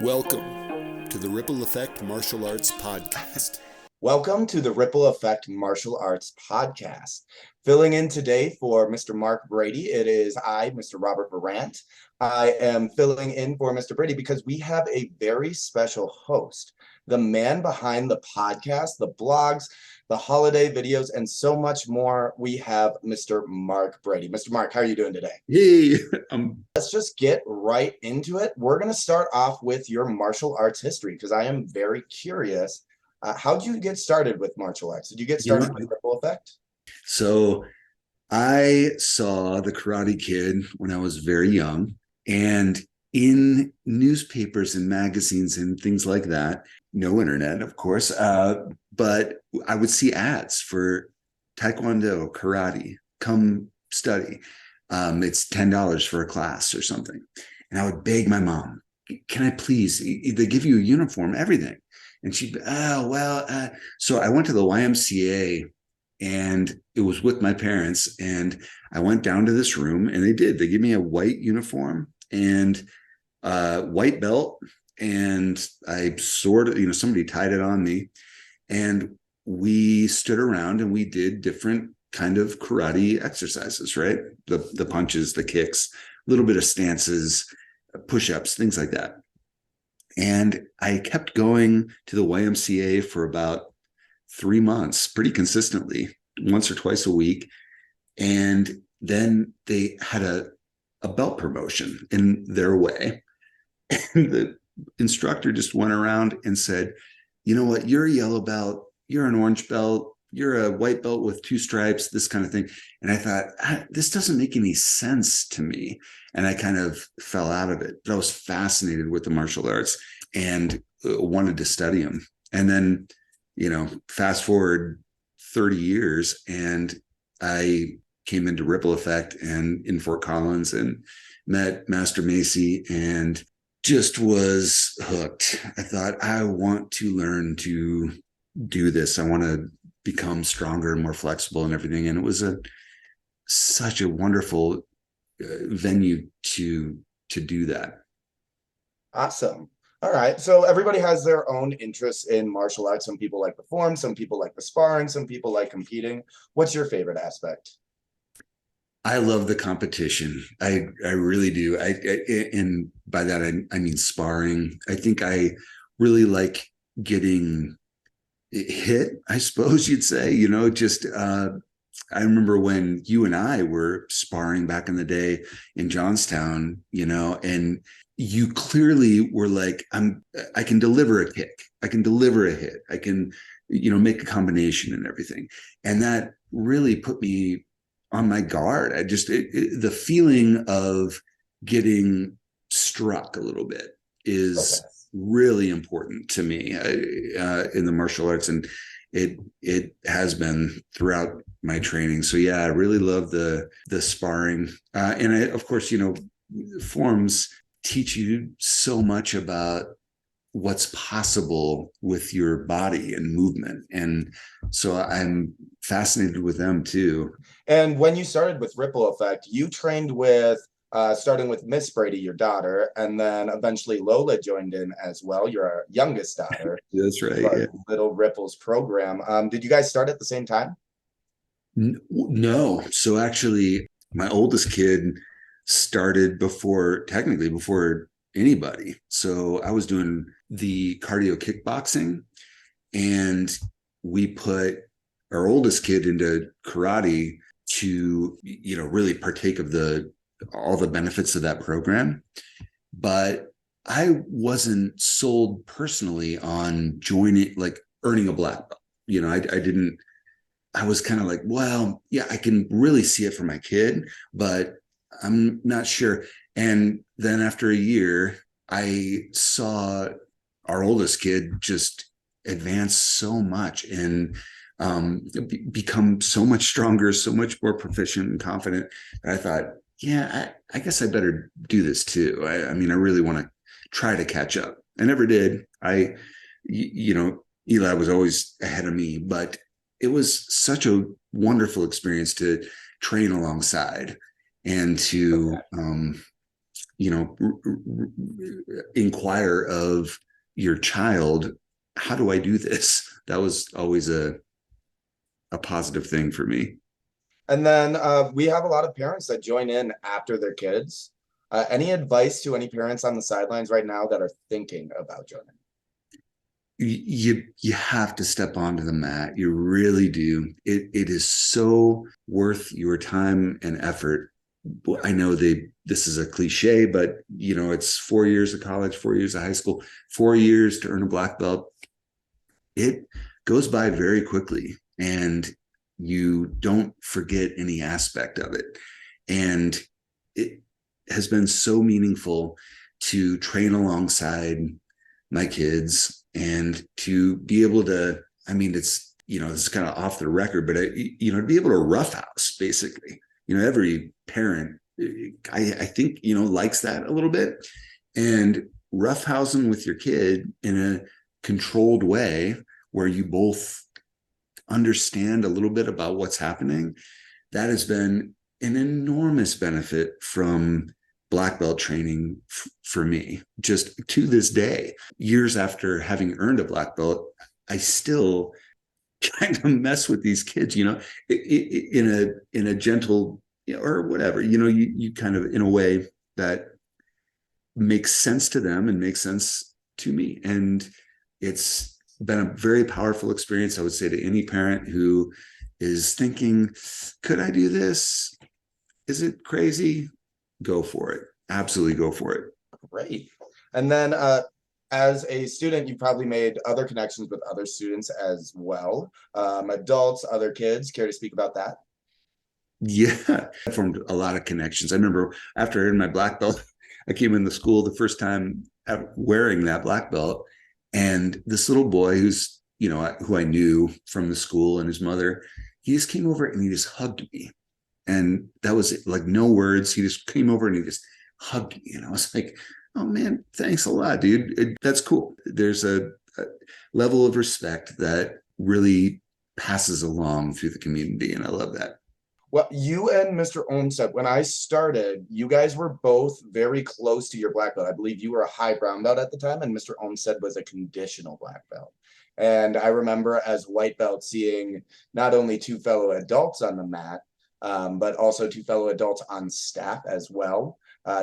Welcome to the Ripple Effect Martial Arts Podcast. Welcome to the Ripple Effect Martial Arts Podcast. Filling in today for Mr. Mark Brady, it is I, Mr. Robert Verant. I am filling in for Mr. Brady because we have a very special host, the man behind the podcast, the blogs, the holiday videos, and so much more. We have Mr. Mark Brady. Mr. Mark, how are you doing today? Hey, Let's just get right into it. We're going to start off with your martial arts history because I am very curious. How did you get started with martial arts? Did you get started with Ripple Effect? So I saw The Karate Kid when I was very young, and in newspapers and magazines and things like that, no internet, of course, but I would see ads for Taekwondo, karate, come study. It's $10 for a class or something. And I would beg my mom, can I please, they give you a uniform, everything. And she'd be, so I went to the YMCA and it was with my parents. And I went down to this room and they gave me a white uniform and white belt. And I sort of, somebody tied it on me and we stood around and we did different kind of karate exercises, right? The punches, the kicks, a little bit of stances, push-ups, things like that. And I kept going to the YMCA for about 3 months, pretty consistently, once or twice a week. And then they had a belt promotion in their way. And the instructor just went around and said, you know what, you're a yellow belt, you're an orange belt, you're a white belt with 2 stripes, this kind of thing. And I thought, this doesn't make any sense to me. And I kind of fell out of it. But I was fascinated with the martial arts and wanted to study them. And then, fast forward 30 years and I came into Ripple Effect and in Fort Collins and met Master Macy and just was hooked. I thought, I want to learn to do this. I want to become stronger and more flexible and everything. And it was such a wonderful venue to do that. Awesome. All right. So everybody has their own interests in martial arts. Some people like the form, some people like the sparring, some people like competing. What's your favorite aspect? I love the competition. I really do. And by that I mean sparring. I think I really like getting hit, I suppose you'd say, I remember when you and I were sparring back in the day in Johnstown, and you clearly were like, I can deliver a kick, I can deliver a hit, I can, make a combination and everything. And that really put me on my guard. The feeling of getting struck a little bit is really important to me in the martial arts, and it has been throughout my training. So yeah, I really love the sparring, and of course, forms teach you so much about what's possible with your body and movement, and so I'm fascinated with them too. And when you started with Ripple Effect, you trained with starting with Miss Brady, your daughter, and then eventually Lola joined in as well, your youngest daughter. That's right. Yeah. Little Ripples program. Did you guys start at the same time? No. So actually, my oldest kid started before anybody. So I was doing the cardio kickboxing, and we put our oldest kid into karate to, really partake of all the benefits of that program. But I wasn't sold personally on joining, like earning a black belt. I was kind of like, well, yeah, I can really see it for my kid, but I'm not sure. And then after a year, I saw our oldest kid just advance so much and become so much stronger, so much more proficient and confident. And I thought, yeah, I guess I better do this too. I really want to try to catch up. I never did. Eli was always ahead of me, but it was such a wonderful experience to train alongside and to, inquire of your child, how do I do this? That was always a positive thing for me. And then we have a lot of parents that join in after their kids. Any advice to any parents on the sidelines right now that are thinking about joining? You have to step onto the mat. You really do. It is so worth your time and effort. I know this is a cliche, but it's 4 years of college, 4 years of high school, 4 years to earn a black belt. It goes by very quickly, and you don't forget any aspect of it. And it has been so meaningful to train alongside my kids and to be able to, I mean, it's kind of off the record, but to be able to roughhouse basically, every parent, I think, likes that a little bit, and roughhousing with your kid in a controlled way where you both understand a little bit about what's happening. That has been an enormous benefit from black belt training for me. Just to this day, years after having earned a black belt, I still kind of mess with these kids, in a gentle, or whatever, you kind of, in a way that makes sense to them and makes sense to me. And it's been a very powerful experience. I would say to any parent who is thinking, could I do this? Is it crazy? Go for it. Absolutely go for it. Great. And then as a student, you probably made other connections with other students as well. Adults, other kids. Care to speak about that? Yeah, I formed a lot of connections. I remember after I earned my black belt, I came in the school the first time wearing that black belt, and this little boy who I knew from the school, and his mother, he just came over and he just hugged me. And that was it. Like, no words. He just came over and he just hugged me. And I was like, oh man, thanks a lot, dude. That's cool. There's a level of respect that really passes along through the community. And I love that. Well, you and Mr. Olmsted, when I started, you guys were both very close to your black belt. I believe you were a high brown belt at the time, and Mr. Olmsted was a conditional black belt. And I remember as white belt seeing not only two fellow adults on the mat, but also two fellow adults on staff as well.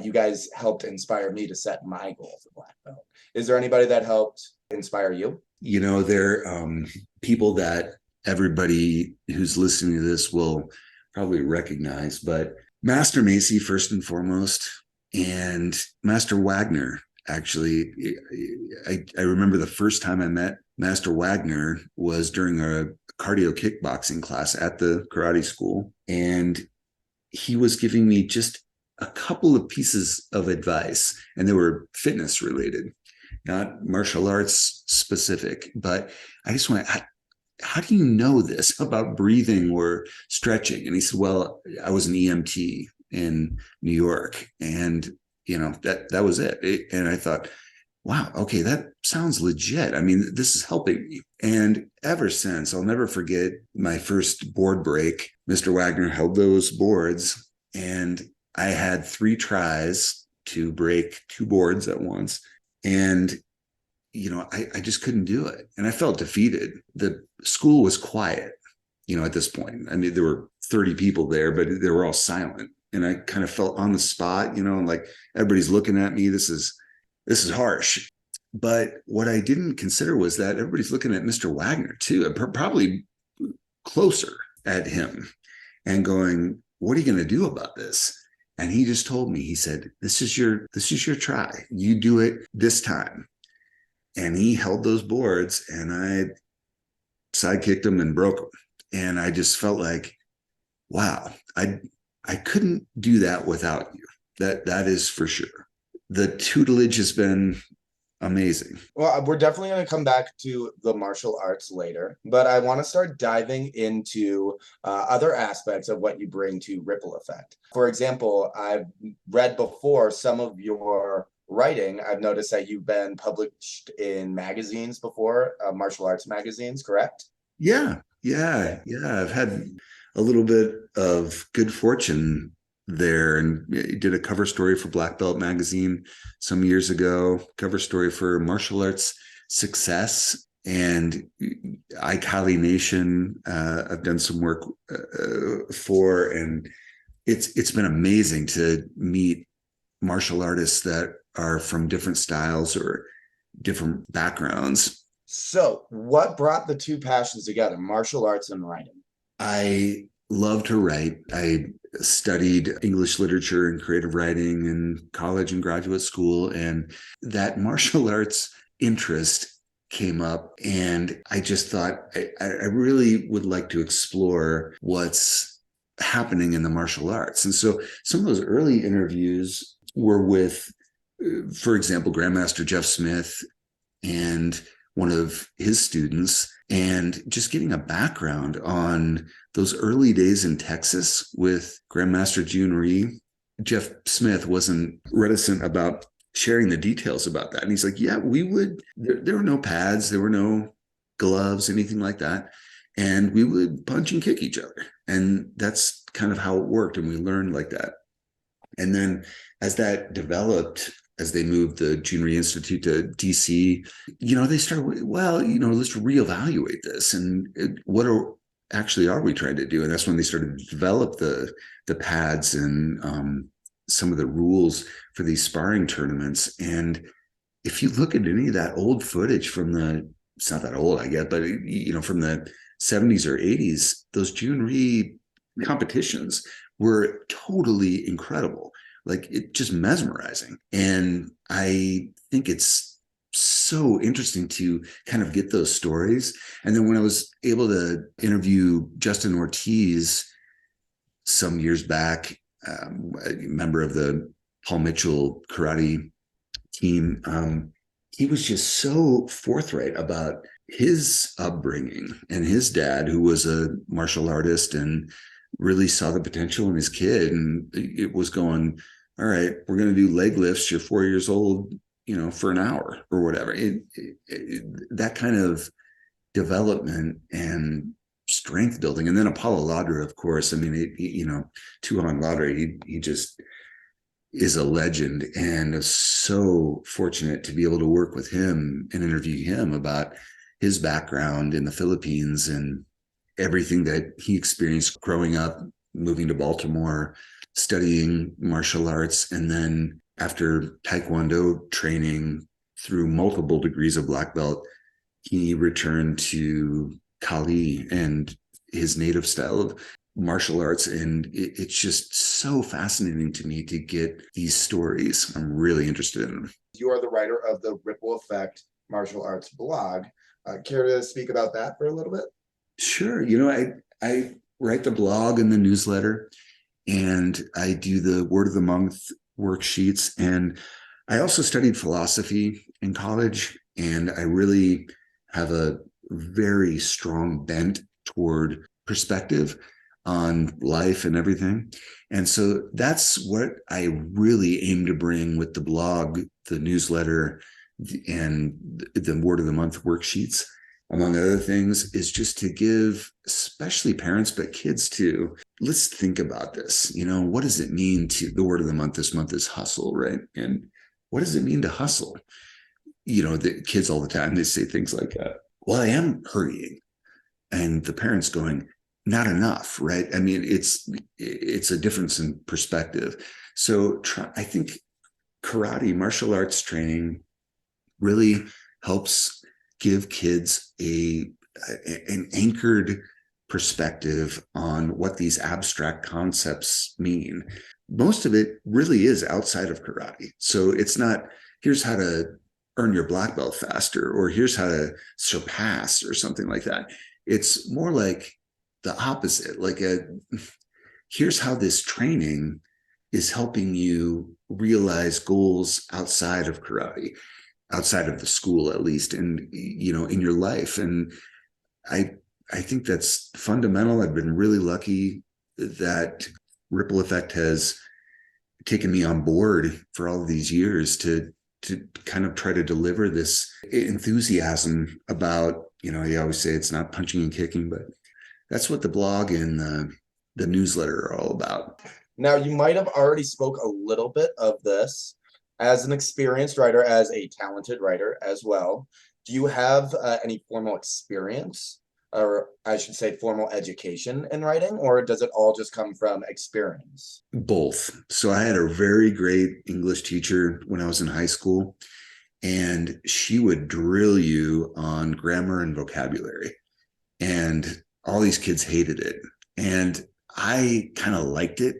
You guys helped inspire me to set my goal for black belt. Is there anybody that helped inspire you? There are people that everybody who's listening to this will probably recognize, but Master Macy, first and foremost, and Master Wagner. Actually, I remember the first time I met Master Wagner was during a cardio kickboxing class at the karate school. And he was giving me just a couple of pieces of advice, and they were fitness related, not martial arts specific. But I just went, how do you know this about breathing or stretching? And he said, well, I was an EMT in New York, and that was it. And I thought, wow, okay, that sounds legit. I mean, this is helping me. And ever since, I'll never forget my first board break. Mr. Wagner held those boards, and I had 3 tries to break 2 boards at once. And I just couldn't do it. And I felt defeated. The school was quiet, at this point. I mean, there were 30 people there, but they were all silent. And I kind of felt on the spot, like everybody's looking at me. This is harsh. But what I didn't consider was that everybody's looking at Mr. Wagner too, probably closer at him, and going, what are you going to do about this? And he just told me, he said, this is your try. You do it this time. And he held those boards, and I sidekicked them and broke them. And I just felt like, wow, I couldn't do that without you. That is for sure. The tutelage has been amazing. Well, we're definitely going to come back to the martial arts later, but I want to start diving into other aspects of what you bring to Ripple Effect. For example, I've read before some of your writing. I've noticed that you've been published in magazines before, martial arts magazines, correct? Yeah. I've had a little bit of good fortune there and did a cover story for Black Belt magazine some years ago, cover story for Martial Arts Success and iCali Nation. I've done some work for, and it's been amazing to meet martial artists that are from different styles or different backgrounds. So, what brought the two passions together, martial arts and writing? I love to write. I studied English literature and creative writing in college and graduate school, and that martial arts interest came up. And I just thought I really would like to explore what's happening in the martial arts. And so some of those early interviews were with, for example, Grandmaster Jeff Smith and one of his students, and just getting a background on those early days in Texas with Grandmaster June Rhee. Jeff Smith wasn't reticent about sharing the details about that. And he's like, yeah, we would, there were no pads, there were no gloves, anything like that. And we would punch and kick each other. And that's kind of how it worked. And we learned like that. And then as that developed, as they moved the June Rhee Institute to DC, they started, well, let's reevaluate this. And are we trying to do? And that's when they started to develop the pads and some of the rules for these sparring tournaments. And if you look at any of that old footage from it's not that old, I guess, but from the 70s or 80s, those June Rhee competitions were totally incredible. Like, it just mesmerizing. And I think it's so interesting to kind of get those stories. And then when I was able to interview Justin Ortiz some years back, a member of the Paul Mitchell karate team, he was just so forthright about his upbringing and his dad, who was a martial artist and really saw the potential in his kid. And it was going, all right, we're going to do leg lifts. You're 4 years old, for an hour or whatever. That kind of development and strength building. And then Apollo Ladra, of course. I mean, Tuhan Ladra, he just is a legend, and is so fortunate to be able to work with him and interview him about his background in the Philippines and everything that he experienced growing up, moving to Baltimore, studying martial arts, and then after Taekwondo training through multiple degrees of black belt, he returned to Kali and his native style of martial arts. And it's just so fascinating to me to get these stories. I'm really interested in them. You are the writer of the Ripple Effect martial arts blog. Care to speak about that for a little bit? Sure. I write the blog and the newsletter, and I do the word of the month worksheets. And I also studied philosophy in college, and I really have a very strong bent toward perspective on life and everything. And so that's what I really aim to bring with the blog, the newsletter, and the word of the month worksheets, among other things, is just to give, especially parents, but kids too, let's think about this. What does it mean to, the word of the month this month is hustle, right? And what does it mean to hustle? The kids all the time, they say things like, well, I am hurrying. And the parents going, not enough, right? I mean, it's a difference in perspective. So I think karate, martial arts training really helps give kids an anchored perspective on what these abstract concepts mean. Most of it really is outside of karate. So it's not, here's how to earn your black belt faster, or here's how to surpass, or something like that. It's more like the opposite, like here's how this training is helping you realize goals outside of karate, outside of the school, at least, and in your life. And I think that's fundamental. I've been really lucky that Ripple Effect has taken me on board for all of these years to kind of try to deliver this enthusiasm about, you always say it's not punching and kicking, but that's what the blog and the newsletter are all about. Now, you might have already spoke a little bit of this as an experienced writer, as a talented writer as well. Do you have any formal experience, or I should say formal education in writing, or does it all just come from experience? Both. So I had a very great English teacher when I was in high school, and she would drill you on grammar and vocabulary. And all these kids hated it. And I kind of liked it.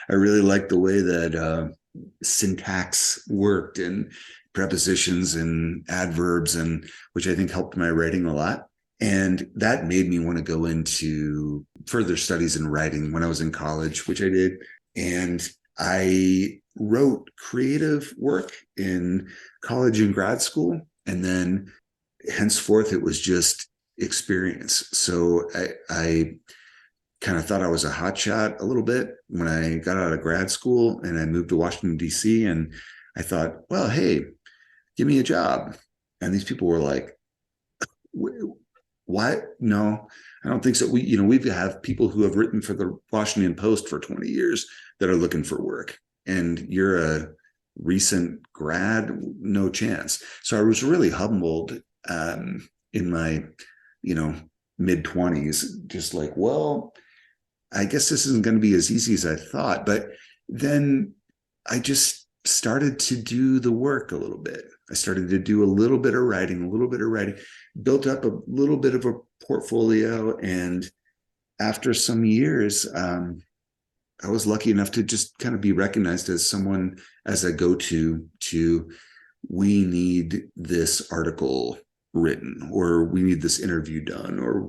I really liked the way that syntax worked and prepositions and adverbs, and which I think helped my writing a lot. And that made me want to go into further studies in writing when I was in college, which I did. And I wrote creative work in college and grad school. And then henceforth, it was just experience. So I kind of thought I was a hotshot a little bit when I got out of grad school and I moved to Washington, D.C. And I thought, well, hey, give me a job. And these people were like, what? No, I don't think so. We have people who have written for the Washington Post for 20 years that are looking for work. And you're a recent grad, no chance. So I was really humbled in my, mid 20s, just like, well, I guess this isn't going to be as easy as I thought. But then I just started to do the work a little bit. I started to do a little bit of writing, built up a little bit of a portfolio. And after some years, I was lucky enough to just kind of be recognized as someone, as a go-to to, we need this article written, or we need this interview done, or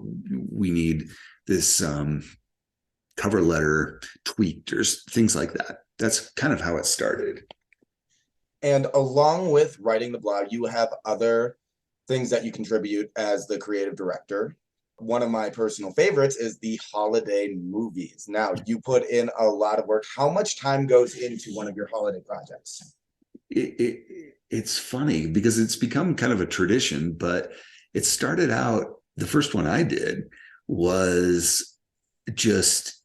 we need this cover letter tweaked, or things like that. That's kind of how it started. And along with writing the blog, you have other things that you contribute as the creative director. One of my personal favorites is the holiday movies. Now, you put in a lot of work. How much time goes into one of your holiday projects? It's funny because it's become kind of a tradition, but it started out, the first one I did was just,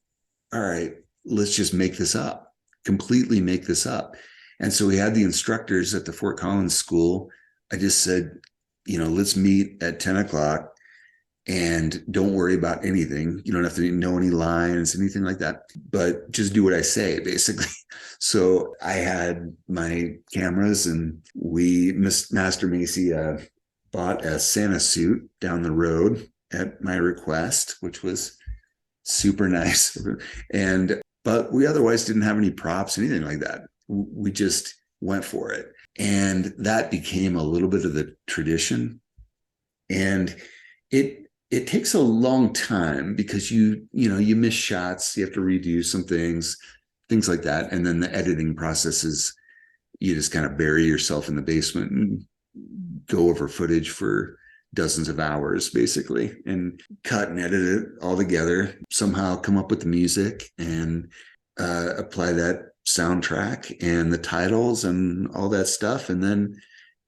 all right, let's just make this up, completely make this up. And so we had the instructors at the Fort Collins school. I just said, let's meet at 10 o'clock and don't worry about anything. You don't have to know any lines, anything like that, but just do what I say, basically. So I had my cameras, and Master Macy bought a Santa suit down the road at my request, which was super nice. But we otherwise didn't have any props, anything like that. We just went for it. And that became a little bit of the tradition. And it takes a long time because you miss shots, you have to redo some things like that. And then the editing process is, you just kind of bury yourself in the basement and go over footage for dozens of hours, basically, and cut and edit it all together, somehow come up with the music and apply that soundtrack and the titles and all that stuff. And then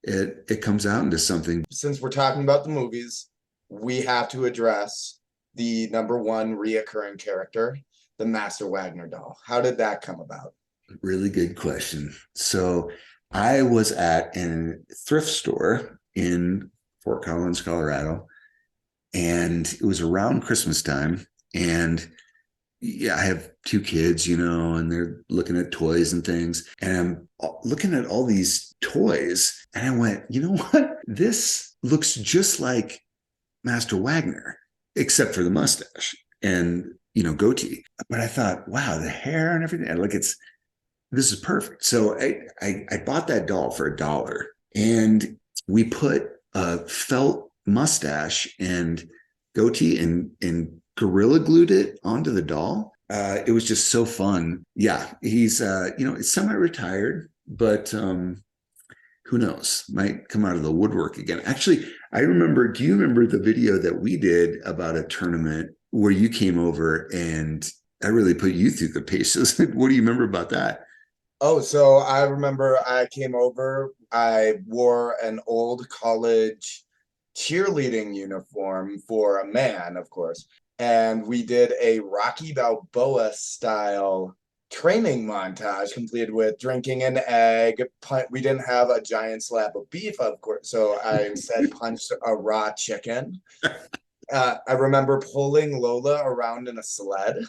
it comes out into something. Since we're talking about the movies, we have to address the number one reoccurring character, the Master Wagner doll. How did that come about? Really good question. So I was at a thrift store in Fort Collins, Colorado, and it was around Christmas time. And yeah, I have two kids, and they're looking at toys and things. And I'm looking at all these toys, and I went, you know what? This looks just like Master Wagner, except for the mustache and, goatee. But I thought, wow, the hair and everything, this is perfect. So I bought that doll for $1, and we put a felt mustache and goatee and gorilla glued it onto the doll. It was just so fun. Yeah, he's it's semi-retired, but who knows? Might come out of the woodwork again. Actually, do you remember the video that we did about a tournament where you came over and I really put you through the paces? What do you remember about that? Oh, so I remember I came over, I wore an old college cheerleading uniform for a man, of course, and we did a Rocky Balboa style training montage completed with drinking an egg. We didn't have a giant slab of beef, of course, so I instead punched a raw chicken. I remember pulling Lola around in a sled.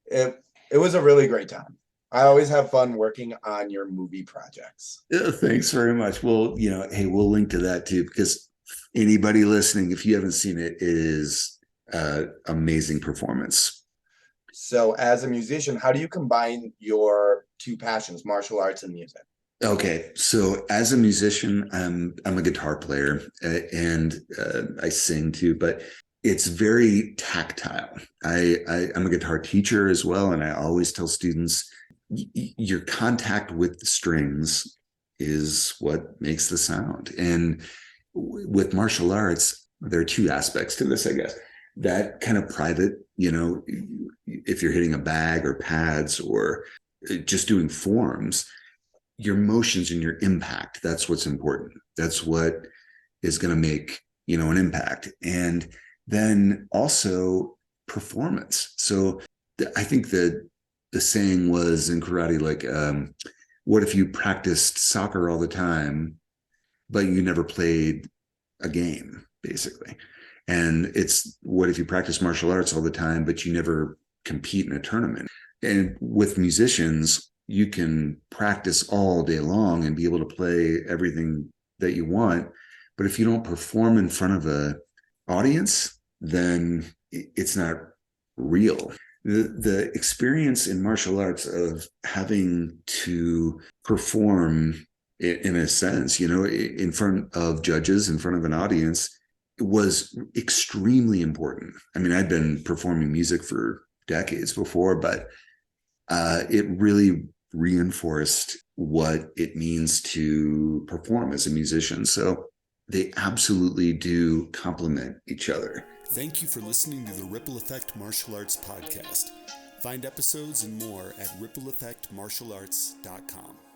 It was a really great time. I always have fun working on your movie projects. Yeah, thanks very much. Well, hey, we'll link to that too, because anybody listening, if you haven't seen it, it is amazing performance. So, as a musician, how do you combine your two passions, martial arts and music? Okay, so as a musician, I'm a guitar player and I sing too, but it's very tactile. I'm a guitar teacher as well, and I always tell students your contact with the strings is what makes the sound. And with martial arts, there are two aspects to this, I guess. That kind of private, if you're hitting a bag or pads or just doing forms, your motions and your impact, that's what's important. That's what is going to make an impact. And then also performance. So I think that the saying was in karate, like, what if you practiced soccer all the time but you never played a game, basically? And it's, what if you practice martial arts all the time but you never compete in a tournament? And with musicians, you can practice all day long and be able to play everything that you want, but if you don't perform in front of an audience, then it's not real. The experience in martial arts of having to perform in a sense, in front of judges, in front of an audience, was extremely important. I mean, I'd been performing music for decades before, but it really reinforced what it means to perform as a musician. So they absolutely do complement each other. Thank you for listening to the Ripple Effect Martial Arts Podcast. Find episodes and more at rippleeffectmartialarts.com.